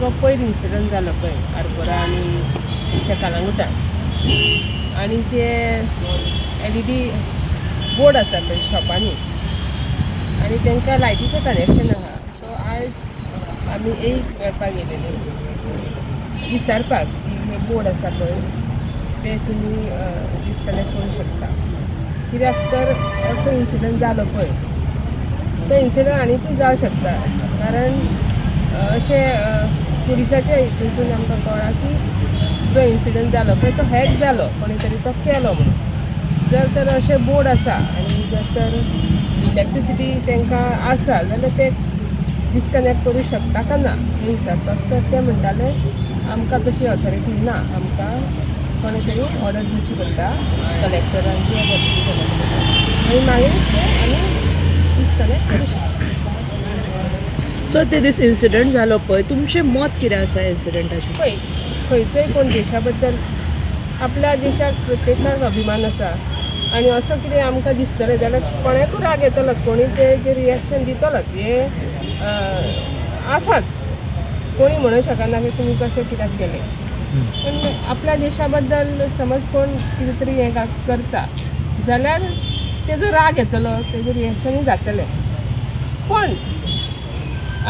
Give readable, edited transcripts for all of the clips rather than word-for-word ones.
जो पयर इन्सिडंट जालो पळय आरपोरा आनी तेंच्या कालांगुटान आनी जे LED बोर्ड आसा पळय शॉपांनी आनी तांकां लायटीचें कनेक्शन आहा सो आयज आमी एक मेळपाक गेलेली विचारपाक की हे बोर्ड आसा पळय ते तुमी डिस्कनेक्ट करूंक शकता कित्याक तर असो इन्सिडंट जालो पळय तो इन्सिडंट आनीकूय जावं शकता कारण अशें पुलिसाच्या हितून आमकां कळ्ळां की जो इन्सिडंट जालो पळय तो हॅक जालो कोणी तरी तो केलो म्हणून जर तर अशे बोर्ड आसा आनी जर तर इलेक्ट्रिसिटी तांकां आसा जाल्यार ते डिस्कनेक्ट करूंक शकता काय ना हें विचारपाक तर ते म्हणटाले आमकां तशी ऑथॉरिटी ना आमकां कोणे तरी ऑर्डर दिवची पडटा कलेक्टरांची आनी मागीर ते आमी डिस्कनेक्ट करूंक शकता. सो ते दीस इन्सिडंट जालो पळय तुमचें मत कितें आसा इन्सिडंटाचेर? पळय खंयचोय कोण देशा बद्दल आपल्या देशाक प्रत्येकाक अभिमान आसा आनी असो कितें आमकां दिसतलें जाल्यार कोणाकूय राग येतलो कोणी तेजेर रिएक्शन दितलोच हे आसाच कोणी म्हणूं शकना की तुमी कशें कित्याक केलें पण आपल्या देशा बद्दल समज कोण कितें तरी हें करता जाल्यार तेजो राग येतलो तेजें रिएक्शनूय जातलें पण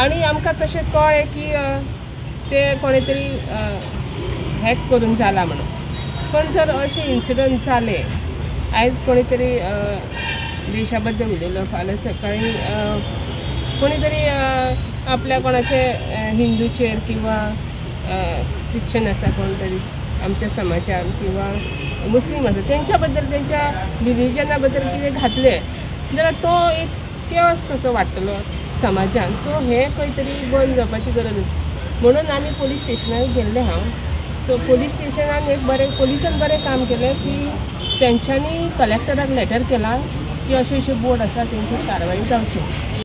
आनी आमकां तशें कळ्ळें की ते कोणे तरी हॅक करून जाला म्हणून पण जर अशें इन्सिडंट जाले आयज कोणी तरी देशा बद्दल उलयलो फाल्यां सकाळीं कोणी तरी आपल्या कोणाचे हिंदूचेर किंवा ख्रिश्चन आसा कोण तरी आमच्या समाजान किंवा मुस्लीम आसा तेंच्या बद्दल तेंच्या रिलिजना बद्दल कितें घातलें जाल्यार तो एक केओस कसो वाडटलो समाजान सो हें खंय तरी बंद जावपाची गरज आसा म्हणून आमी पुलीस स्टेशनार गेल्ले हांव सो पुलीस स्टेशनान एक बरें पुलिसान बरें काम केलें की तेंच्यांनी कलेक्टराक लेटर केला की अशे बोर्ड आसा तेंचेर कारवाई जावची